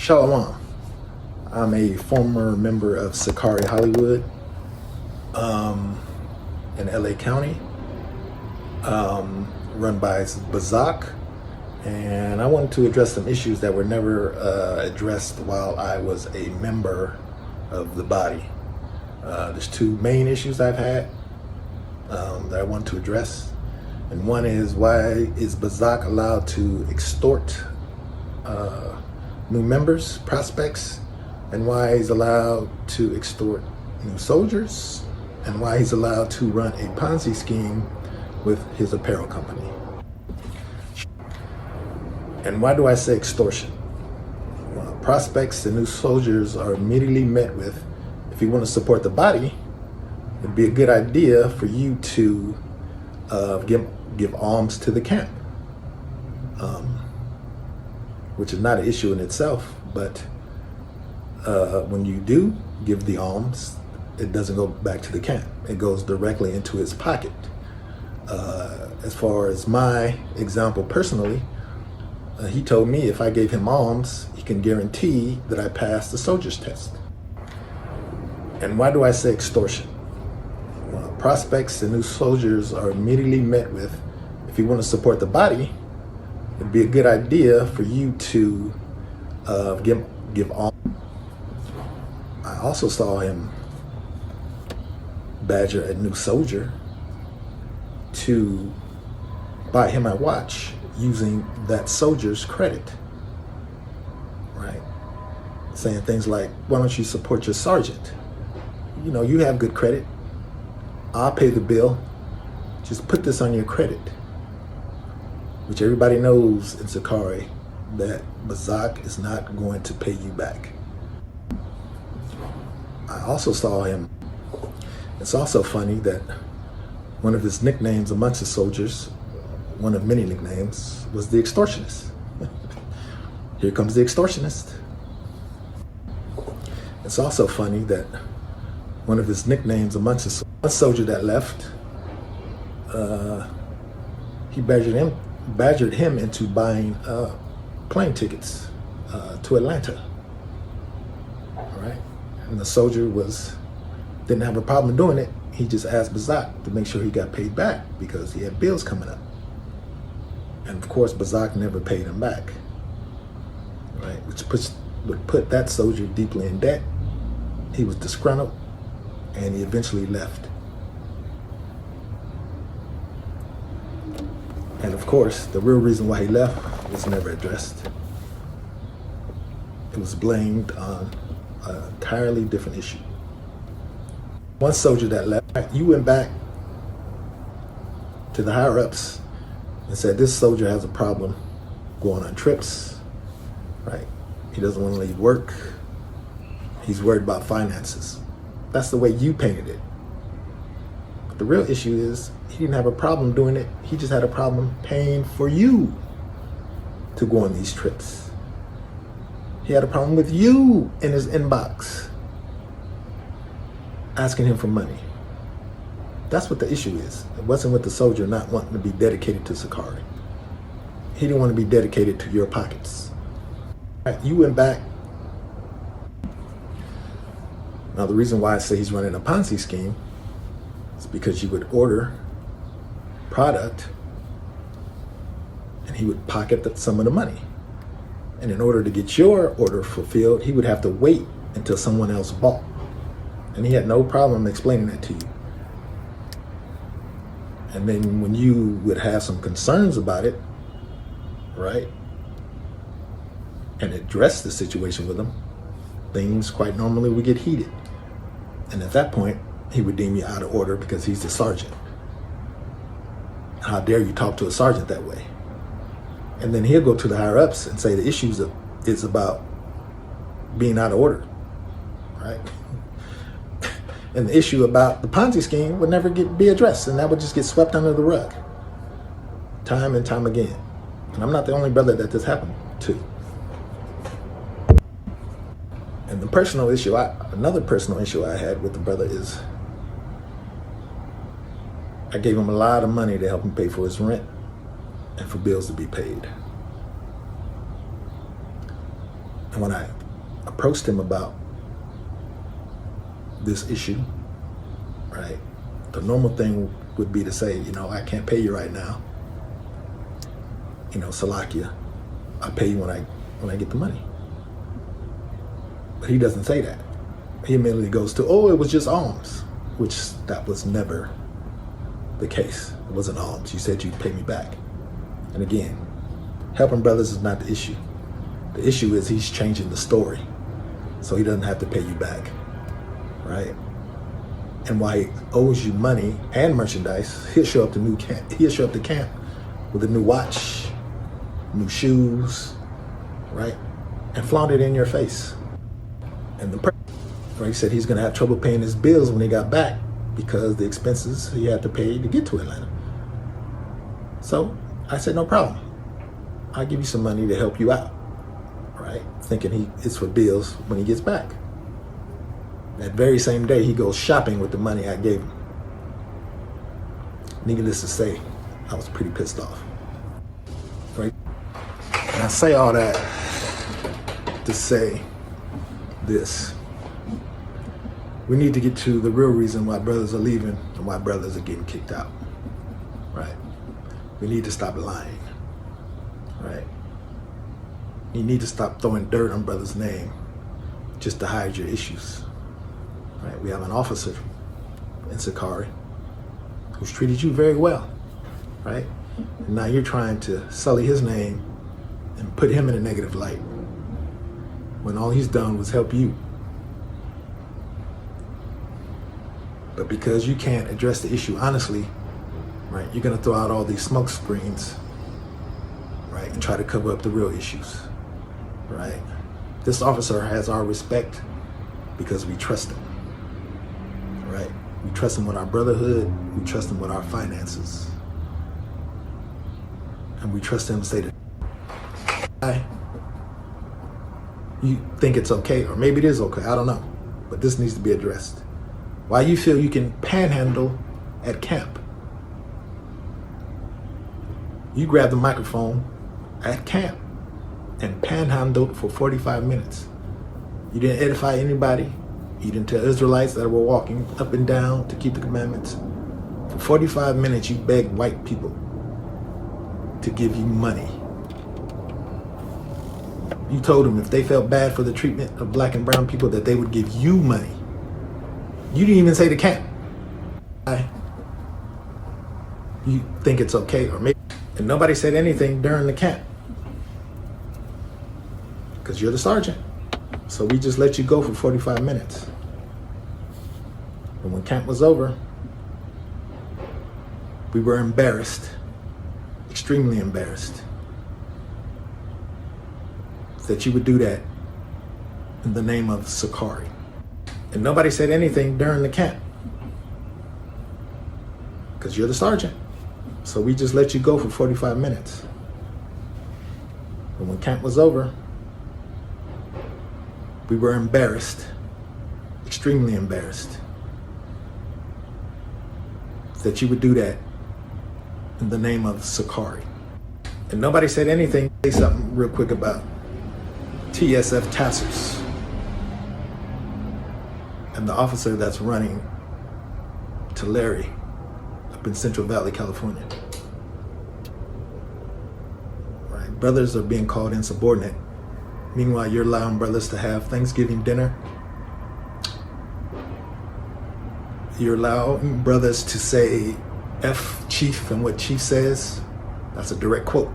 Shalom. I'm a former member of SICARII Hollywood in LA County, run by Bazak. And I wanted to address some issues that were never addressed while I was a member of the body. There's two main issues I've had that I want to address. And one is, why is Bazak allowed to extort new members, prospects, and why he's allowed to extort new soldiers, and why he's allowed to run a Ponzi scheme with his apparel company. And why do I say extortion? Well, prospects and new soldiers are immediately met with, if you want to support the body, it'd be a good idea for you to give alms to the camp, which is not an issue in itself, but when you do give the alms, it doesn't go back to the camp. It goes directly into his pocket. As far as my example personally, he told me if I gave him alms, he can guarantee that I passed the soldier's test. And why do I say extortion? Well, prospects and new soldiers are immediately met with, if you want to support the body, it'd be a good idea for you to give alms. I also saw him badger a new soldier to buy him a watch using that soldier's credit, right? Saying things like, why don't you support your sergeant? You know, you have good credit. I'll pay the bill. Just put this on your credit. Which everybody knows in SICARII that Bazak is not going to pay you back. I also saw him. It's also funny that one of his nicknames amongst the soldiers, one of many nicknames, was the extortionist. Here comes the extortionist. It's also funny that one of his nicknames amongst the one soldier that left, he badgered him into buying plane tickets to Atlanta. All right, and the soldier didn't have a problem doing it. He just asked Bazak to make sure he got paid back because he had bills coming up. And of course, Bazak never paid him back, right? Which would put that soldier deeply in debt. He was disgruntled, and he eventually left. And of course, the real reason why he left was never addressed. It was blamed on an entirely different issue. One soldier that left, you went back to the higher ups and said, this soldier has a problem going on trips, right? He doesn't want to leave work. He's worried about finances. That's the way you painted it. But the real issue is, he didn't have a problem doing it. He just had a problem paying for you to go on these trips. He had a problem with you in his inbox, asking him for money. That's what the issue is. It wasn't with the soldier not wanting to be dedicated to SICARII. He didn't want to be dedicated to your pockets. Right, you went back. Now, the reason why I say he's running a Ponzi scheme is because you would order product and he would pocket some of the money. And in order to get your order fulfilled, he would have to wait until someone else bought. And he had no problem explaining that to you. And then when you would have some concerns about it, right, and address the situation with him, things quite normally would get heated. And at that point, he would deem you out of order because he's the sergeant. How dare you talk to a sergeant that way? And then he'll go to the higher ups and say the issue is about being out of order, right? And the issue about the Ponzi scheme would never be addressed, and that would just get swept under the rug, time and time again. And I'm not the only brother that this happened to. And the personal issue, another personal issue I had with the brother is, I gave him a lot of money to help him pay for his rent and for bills to be paid. And when I approached him about this issue, right, the normal thing would be to say, I can't pay you right now. Salakia, I'll pay you when I get the money. But he doesn't say that. He immediately goes to, it was just alms, which that was never the case. It wasn't alms. You said you'd pay me back. And again, helping brothers is not the issue. The issue is he's changing the story so he doesn't have to pay you back, right? And while he owes you money and merchandise, he'll show up to camp with a new watch, new shoes, right? And flaunt it in your face. And he said he's going to have trouble paying his bills when he got back because the expenses he had to pay to get to Atlanta. So I said, no problem. I'll give you some money to help you out, right? Thinking it's for bills when he gets back. That very same day, he goes shopping with the money I gave him. Needless to say, I was pretty pissed off, right? And I say all that to say this. We need to get to the real reason why brothers are leaving and why brothers are getting kicked out, right? We need to stop lying, right? You need to stop throwing dirt on brothers' name just to hide your issues, right? We have an officer in SICARII who's treated you very well, right? And now you're trying to sully his name and put him in a negative light when all he's done was help you. But because you can't address the issue honestly, right, you're gonna throw out all these smoke screens, right, and try to cover up the real issues, right? This officer has our respect because we trust him, right? We trust him with our brotherhood, we trust him with our finances, and we trust him to say that you think it's okay, or maybe it is okay, I don't know, but this needs to be addressed. Why you feel you can panhandle at camp. You grab the microphone at camp and panhandled for 45 minutes. You didn't edify anybody. You didn't tell Israelites that were walking up and down to keep the commandments. For 45 minutes, you begged white people to give you money. You told them if they felt bad for the treatment of black and brown people, that they would give you money. You didn't even say the camp. You think it's okay, or maybe, and nobody said anything during the camp because you're the sergeant. So we just let you go for 45 minutes. And when camp was over, we were embarrassed, extremely embarrassed, that you would do that in the name of SICARII. And nobody said anything during the camp because you're the sergeant. So we just let you go for 45 minutes. And when camp was over, we were embarrassed, extremely embarrassed, that you would do that in the name of SICARII. And nobody said anything. Say something real quick about TSF tassels and the officer that's running to Larry up in Central Valley, California. Right, brothers are being called insubordinate. Meanwhile, you're allowing brothers to have Thanksgiving dinner. You're allowing brothers to say F Chief and what Chief says. That's a direct quote.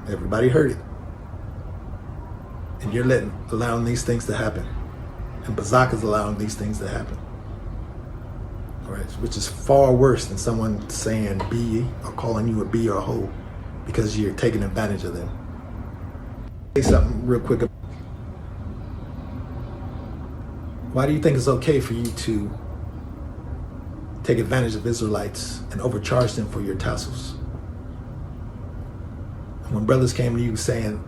Everybody heard it. And you're allowing these things to happen. And Bazak is allowing these things to happen. All right, which is far worse than someone saying B or calling you a B or a hoe because you're taking advantage of them. Say something real quick. Why do you think it's okay for you to take advantage of Israelites and overcharge them for your tassels? And when brothers came to you saying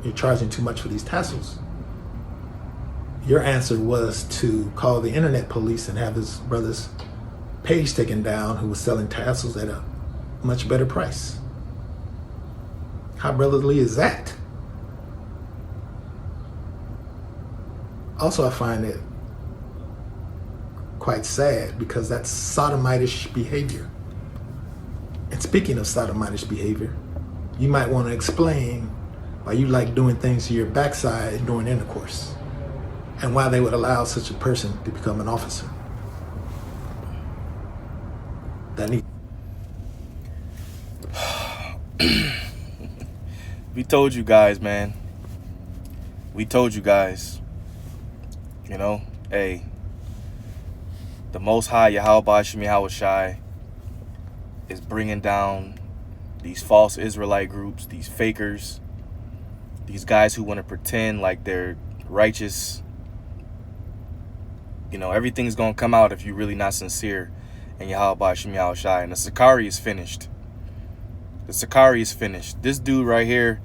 you're charging too much for these tassels, your answer was to call the internet police and have his brother's page taken down who was selling tassels at a much better price. How brotherly is that? Also, I find it quite sad because that's sodomitish behavior. And speaking of sodomitish behavior, you might want to explain why you like doing things to your backside during intercourse and why they would allow such a person to become an officer. We told you guys, man. We told you guys. You know, hey, the Most High, Yahweh Shem Yahushai, is bringing down these false Israelite groups, these fakers, these guys who want to pretend like they're righteous. You know, everything's going to come out if you're really not sincere in Yahweh Shem Yahushai. And the SICARII is finished. The SICARII is finished. This dude right here,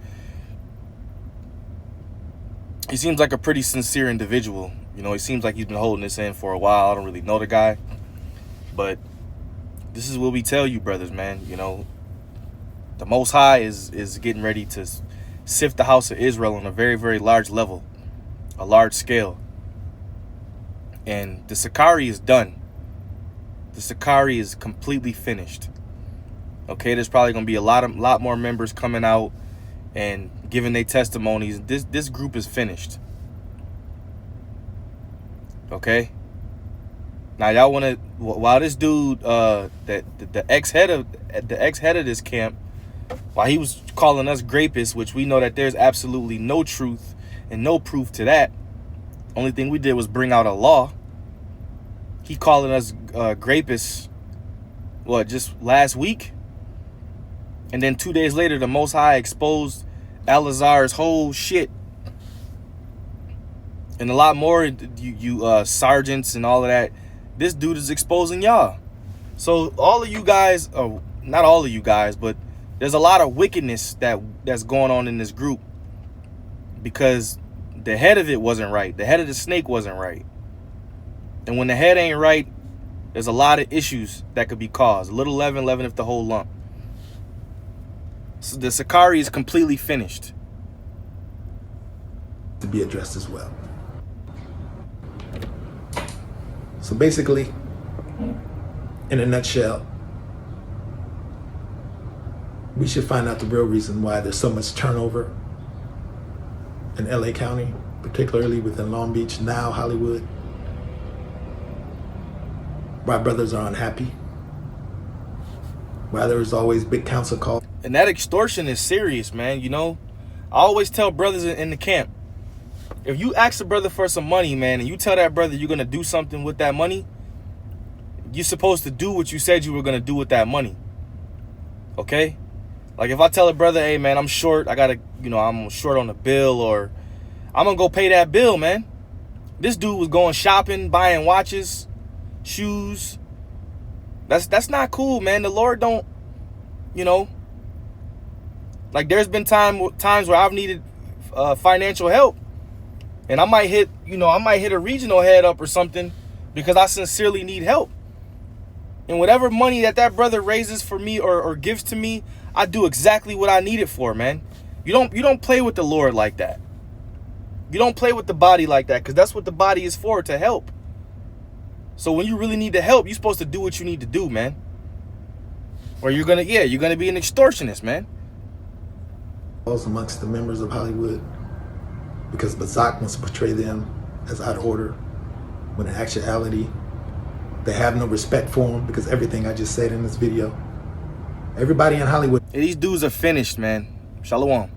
he seems like a pretty sincere individual. You know, he seems like he's been holding this in for a while. I don't really know the guy. But this is what we tell you, brothers, man. You know, the Most High is getting ready to sift the house of Israel on a very, very large level, a large scale. And the SICARII is done. The SICARII is completely finished. Okay, there's probably going to be a lot more members coming out and giving their testimonies. This group is finished. Okay. Now y'all want to, while this dude, the ex-head of this camp, while he was calling us grapists, which we know that there's absolutely no truth and no proof to that. Only thing we did was bring out a law. He calling us grapists, what, just last week? And then 2 days later, the Most High exposed Alazar's whole shit. And a lot more, you sergeants and all of that. This dude is exposing y'all. So all of you guys, not all of you guys, but there's a lot of wickedness that's going on in this group. Because the head of it wasn't right. The head of the snake wasn't right. And when the head ain't right, there's a lot of issues that could be caused. A little leaven, leaveneth the whole lump. So the SICARII is completely finished. To be addressed as well. So basically, in a nutshell, we should find out the real reason why there's so much turnover in LA County, particularly within Long Beach, now Hollywood. Why brothers are unhappy. Why there's always big council calls. And that extortion is serious, man. You know, I always tell brothers in the camp, if you ask a brother for some money, man, and you tell that brother you're going to do something with that money, you're supposed to do what you said you were going to do with that money. Okay? Like if I tell a brother, hey, man, I'm short, I'm short on the bill, or I'm going to go pay that bill, man. This dude was going shopping, buying watches, shoes. That's not cool, man. The Lord don't, you know, like there's been times where I've needed financial help. And I might hit a regional head up or something because I sincerely need help. And whatever money that brother raises for me or gives to me, I do exactly what I need it for, man. You don't play with the Lord like that. You don't play with the body like that, because that's what the body is for, to help. So when you really need the help, you're supposed to do what you need to do, man. Or you're gonna be an extortionist, man. Amongst the members of Hollywood, because Bazak wants to portray them as out of order, when in actuality, they have no respect for him, because everything I just said in this video. Everybody in Hollywood. These dudes are finished, man. Shalom.